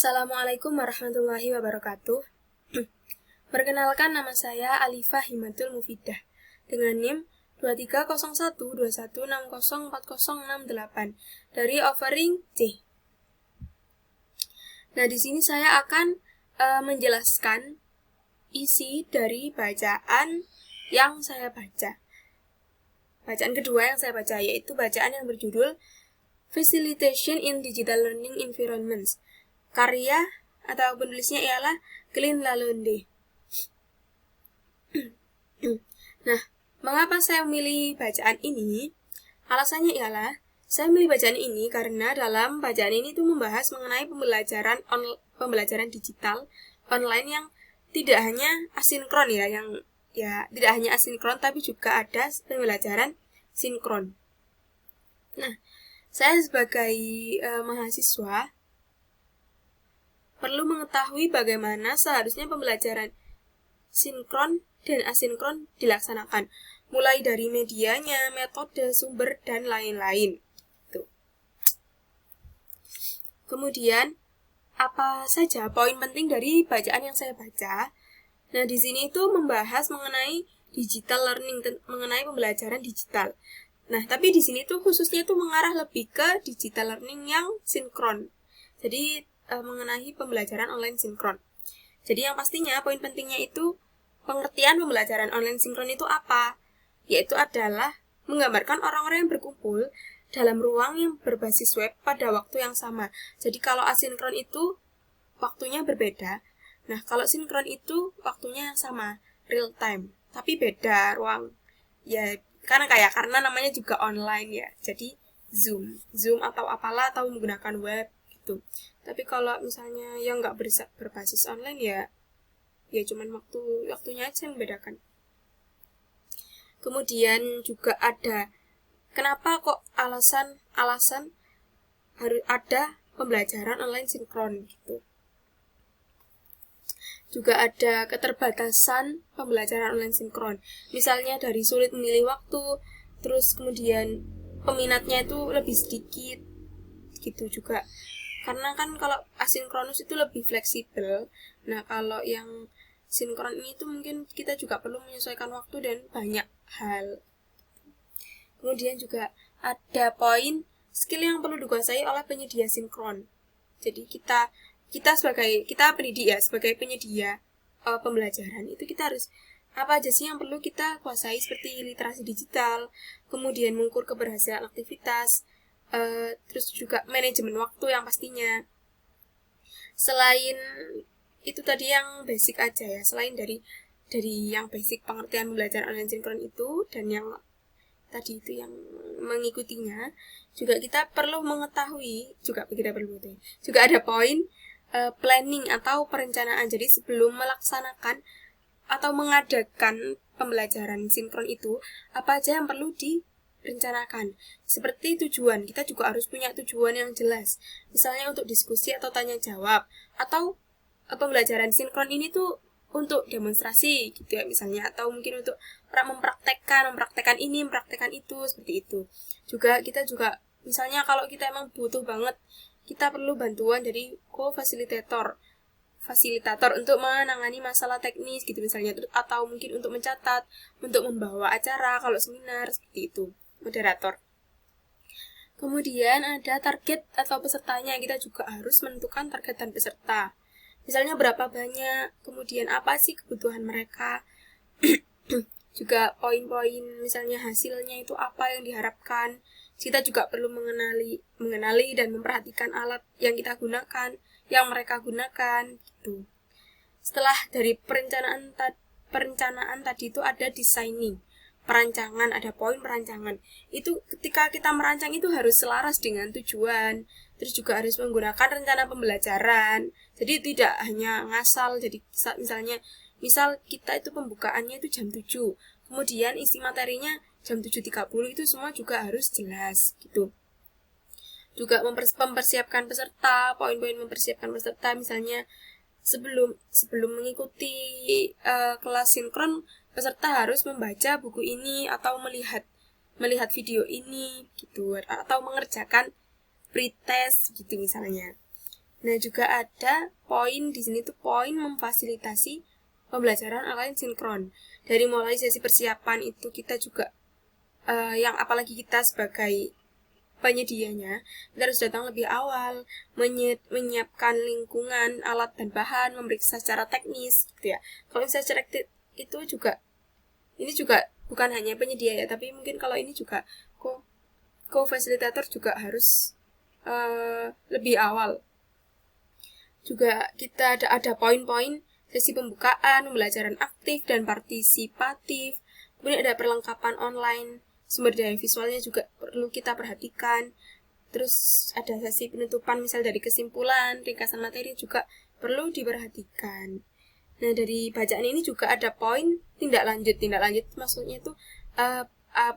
Assalamualaikum warahmatullahi wabarakatuh. Perkenalkan, nama saya Alifah Himatul Mufidah dengan NIM 230121604068 dari offering C. Nah, di sini saya akan menjelaskan isi dari bacaan yang saya baca. Bacaan kedua yang saya baca yaitu bacaan yang berjudul Facilitation in Digital Learning Environments. Karya atau penulisnya ialah Glenn Lalonde. Nah, mengapa saya memilih bacaan ini? Alasannya ialah saya memilih bacaan ini karena dalam bacaan ini itu membahas mengenai pembelajaran digital online yang tidak hanya asinkron tidak hanya asinkron tapi juga ada pembelajaran sinkron. Nah, saya sebagai mahasiswa perlu mengetahui bagaimana seharusnya pembelajaran sinkron dan asinkron dilaksanakan, mulai dari medianya, metode, sumber, dan lain-lain. Kemudian, apa saja poin penting dari bacaan yang saya baca? Nah, di sini itu membahas mengenai digital learning, mengenai pembelajaran digital. Nah, tapi di sini tuh khususnya itu mengarah lebih ke digital learning yang sinkron. Jadi, mengenai pembelajaran online sinkron. Jadi yang pastinya poin pentingnya itu pengertian pembelajaran online sinkron itu apa? Yaitu adalah menggambarkan orang-orang yang berkumpul dalam ruang yang berbasis web pada waktu yang sama. Jadi kalau asinkron itu waktunya berbeda. Nah, kalau sinkron itu waktunya sama, real time, tapi beda ruang. Ya, karena namanya juga online ya. Jadi Zoom atau apalah atau menggunakan web gitu. Tapi kalau misalnya yang nggak berbasis online ya cuman waktunya aja yang membedakan. Kemudian juga ada kenapa kok alasan harus ada pembelajaran online sinkron gitu. Juga ada keterbatasan pembelajaran online sinkron. Misalnya dari sulit memilih waktu, terus kemudian peminatnya itu lebih sedikit gitu juga. Karena kan kalau asinkronus itu lebih fleksibel. Nah, kalau yang sinkron ini itu mungkin kita juga perlu menyesuaikan waktu dan banyak hal. Kemudian juga ada poin skill yang perlu dikuasai oleh penyedia sinkron. Jadi kita pendidik ya, sebagai penyedia pembelajaran itu kita harus apa aja sih yang perlu kita kuasai seperti literasi digital, kemudian mengukur keberhasilan aktivitas, terus juga manajemen waktu yang pastinya. Selain itu tadi yang basic aja ya, selain dari yang basic pengertian pembelajaran online sinkron itu dan yang tadi itu yang mengikutinya, juga kita perlu mengetahui juga ada poin planning atau perencanaan. Jadi sebelum melaksanakan atau mengadakan pembelajaran sinkron itu, apa aja yang perlu direncanakan. Seperti tujuan, kita juga harus punya tujuan yang jelas. Misalnya untuk diskusi atau tanya jawab, atau pembelajaran sinkron ini tuh untuk demonstrasi gitu ya misalnya, atau mungkin untuk mempraktekkan ini, mempraktekkan itu, seperti itu. Kita juga misalnya kalau kita emang butuh banget, kita perlu bantuan dari fasilitator untuk menangani masalah teknis gitu misalnya, atau mungkin untuk mencatat, untuk membawa acara kalau seminar, seperti itu, moderator. Kemudian ada target atau pesertanya, kita juga harus menentukan target dan peserta. Misalnya berapa banyak, kemudian apa sih kebutuhan mereka, juga poin-poin misalnya hasilnya itu apa yang diharapkan. Kita juga perlu mengenali dan memperhatikan alat yang kita gunakan, yang mereka gunakan gitu. Setelah dari perencanaan tadi itu ada designing, perancangan, ada poin perancangan. Itu ketika kita merancang itu harus selaras dengan tujuan, terus juga harus menggunakan rencana pembelajaran. Jadi tidak hanya ngasal. Jadi misal kita itu pembukaannya itu jam 7, kemudian isi materinya jam 7.30, itu semua juga harus jelas gitu. Juga mempersiapkan peserta, poin-poin mempersiapkan peserta, misalnya sebelum mengikuti kelas sinkron, peserta harus membaca buku ini atau melihat video ini gitu, atau mengerjakan pretest gitu misalnya. Nah, juga ada poin di sini tuh poin memfasilitasi pembelajaran online sinkron. Dari mulai sesi persiapan itu kita juga yang apalagi kita sebagai penyedianya, kita harus datang lebih awal, menyiapkan lingkungan, alat dan bahan, memeriksa secara teknis gitu ya. Kalau misalnya secara itu juga, ini juga bukan hanya penyedia ya, tapi mungkin kalau ini juga co-fasilitator juga harus lebih awal. Juga kita ada poin-poin sesi pembukaan, pembelajaran aktif dan partisipatif. Kemudian ada perlengkapan online, sumber daya visualnya juga perlu kita perhatikan. Terus ada sesi penutupan misal dari kesimpulan, ringkasan materi juga perlu diperhatikan. Nah, dari bacaan ini juga ada poin tindak lanjut. Tindak lanjut maksudnya itu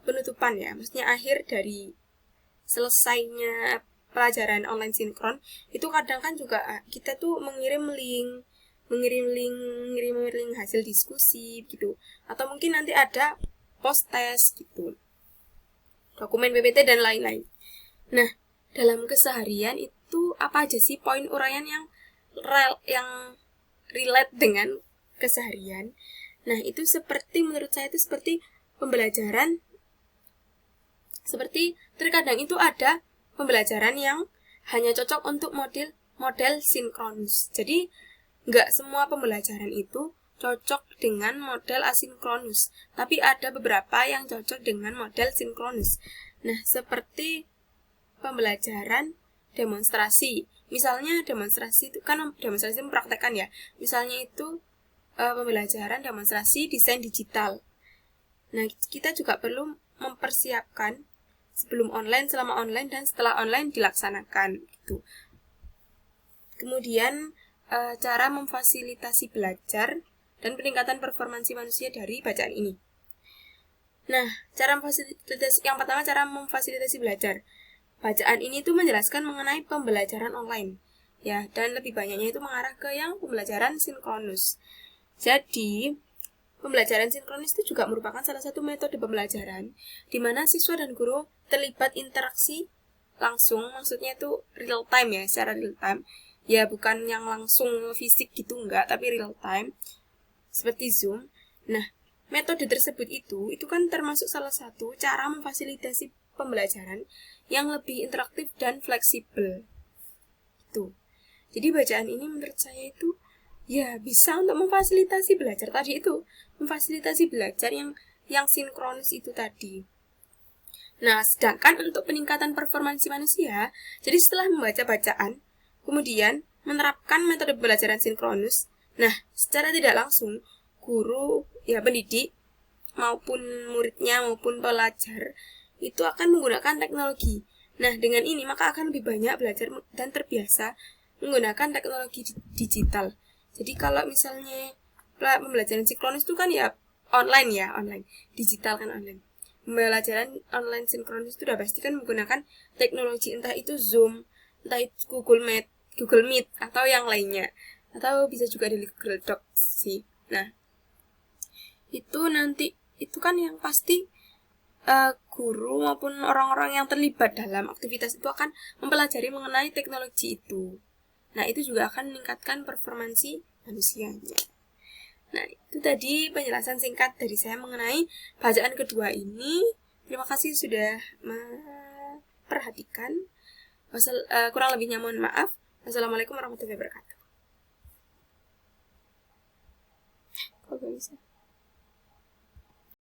penutupan ya, maksudnya akhir dari selesainya pelajaran online sinkron. Itu kadang kan juga kita tuh mengirim link hasil diskusi gitu, atau mungkin nanti ada post test gitu, dokumen PPT dan lain-lain. Nah, dalam keseharian itu apa aja sih poin uraian yang relate dengan keseharian? Nah, itu menurut saya itu seperti pembelajaran, seperti terkadang itu ada pembelajaran yang hanya cocok untuk model sinkronus. Jadi, nggak semua pembelajaran itu cocok dengan model asinkronus, tapi ada beberapa yang cocok dengan model sinkronus. Nah, seperti pembelajaran demonstrasi. Misalnya demonstrasi itu kan demonstrasi mempraktekkan ya. Misalnya itu pembelajaran demonstrasi desain digital. Nah, kita juga perlu mempersiapkan sebelum online, selama online, dan setelah online dilaksanakan gitu. Kemudian cara memfasilitasi belajar dan peningkatan performansi manusia dari bacaan ini. Nah, yang pertama cara memfasilitasi belajar. Bacaan ini tuh menjelaskan mengenai pembelajaran online, ya, dan lebih banyaknya itu mengarah ke yang pembelajaran sinkronus. Jadi, pembelajaran sinkronis itu juga merupakan salah satu metode pembelajaran di mana siswa dan guru terlibat interaksi langsung, maksudnya itu real time ya, secara real time. Ya, bukan yang langsung fisik gitu, enggak, tapi real time, seperti Zoom. Nah, metode tersebut itu kan termasuk salah satu cara memfasilitasi pembelajaran yang lebih interaktif dan fleksibel. Itu. Jadi bacaan ini menurut saya itu ya bisa untuk memfasilitasi belajar tadi itu, memfasilitasi belajar yang sinkronus itu tadi. Nah, sedangkan untuk peningkatan performansi manusia, jadi setelah membaca bacaan, kemudian menerapkan metode pembelajaran sinkronus, nah, secara tidak langsung, guru, ya pendidik, maupun muridnya, maupun pelajar, itu akan menggunakan teknologi. Nah, dengan ini maka akan lebih banyak belajar dan terbiasa menggunakan teknologi digital. Jadi kalau misalnya pembelajaran sinkronus itu kan ya online, digital kan online. Pembelajaran online sinkronus itu sudah pasti kan menggunakan teknologi, entah itu Zoom, entah itu Google Meet atau yang lainnya, atau bisa juga di Google Docs sih. Nah, itu nanti itu kan yang pasti guru maupun orang-orang yang terlibat dalam aktivitas itu akan mempelajari mengenai teknologi itu. Nah, itu juga akan meningkatkan performansi manusianya. Nah, itu tadi penjelasan singkat dari saya mengenai bacaan kedua ini. Terima kasih sudah memperhatikan. Kurang lebihnya mohon maaf. Wassalamualaikum warahmatullahi wabarakatuh. Kok gak bisa?